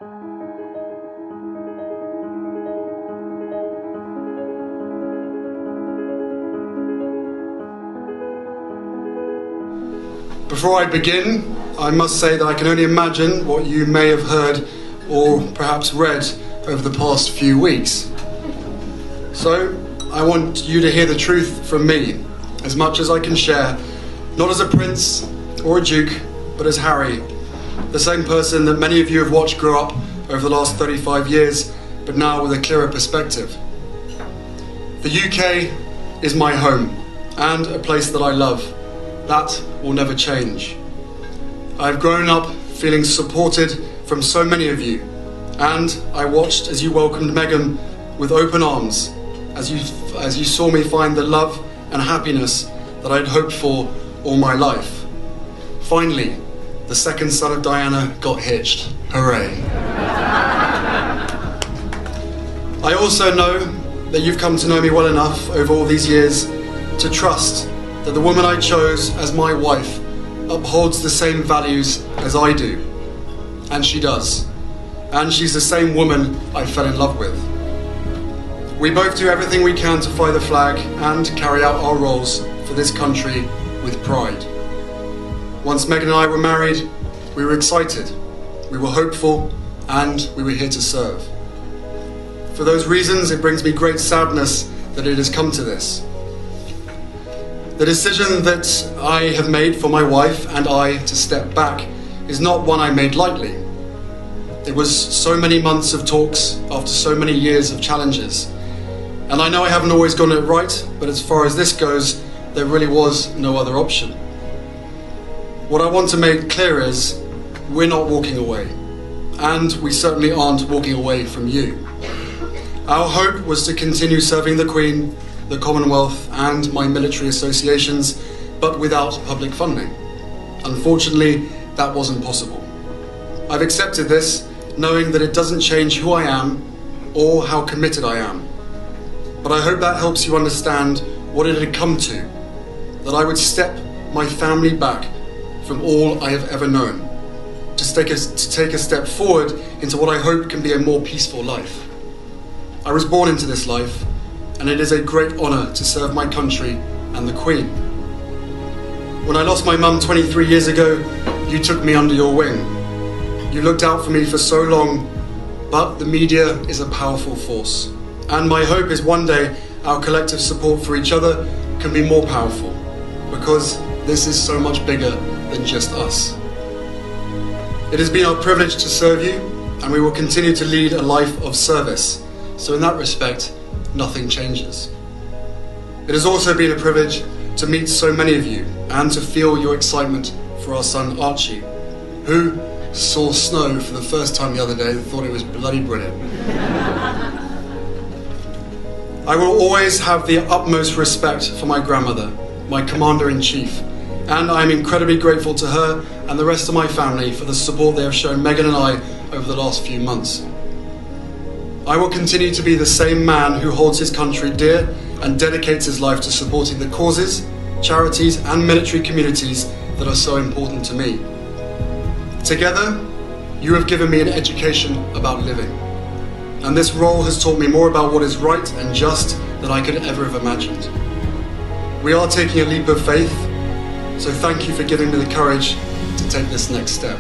Before I begin, I must say that I can only imagine what you may have heard or perhaps read over the past few weeks. So, I want you to hear the truth from me, as much as I can share, not as a prince or a duke, but as Harry, the same person that many of you have watched grow up over the last 35 years, but now with a clearer perspective. The UK is my home, and a place that I love. That will never change. I've grown up feeling supported from so many of you, and I watched as you welcomed Meghan with open arms, as you saw me find the love and happiness that I'd hoped for all my life. Finally, the second son of Diana got hitched. Hooray. I also know that you've come to know me well enough over all these years to trust that the woman I chose as my wife upholds the same values as I do. And she does. And she's the same woman I fell in love with. We both do everything we can to fly the flag and carry out our roles for this country with pride. Once Meghan and I were married, we were excited, we were hopeful, and we were here to serve. For those reasons, it brings me great sadness that it has come to this. The decision that I have made for my wife and I to step back is not one I made lightly. It was so many months of talks after so many years of challenges. And I know I haven't always gotten it right, but as far as this goes, there really was no other option. What I want to make clear is, we're not walking away. And we certainly aren't walking away from you. Our hope was to continue serving the Queen, the Commonwealth and my military associations, but without public funding. Unfortunately, that wasn't possible. I've accepted this, knowing that it doesn't change who I am or how committed I am. But I hope that helps you understand what it had come to, that I would step my family back from all I have ever known, to take a step forward into what I hope can be a more peaceful life. I was born into this life, and it is a great honour to serve my country and the Queen. When I lost my mum 23 years ago, you took me under your wing. You looked out for me for so long, but the media is a powerful force. And my hope is one day our collective support for each other can be more powerful, because this is so much bigger than just us. It has been our privilege to serve you, and we will continue to lead a life of service. So in that respect, nothing changes. It has also been a privilege to meet so many of you and to feel your excitement for our son Archie, who saw snow for the first time the other day and thought it was bloody brilliant. I will always have the utmost respect for my grandmother, my Commander-in-Chief, and I am incredibly grateful to her and the rest of my family for the support they have shown Meghan and I over the last few months. I will continue to be the same man who holds his country dear and dedicates his life to supporting the causes, charities and military communities that are so important to me. Together, you have given me an education about living, and this role has taught me more about what is right and just than I could ever have imagined. We are taking a leap of faith, so thank you for giving me the courage to take this next step.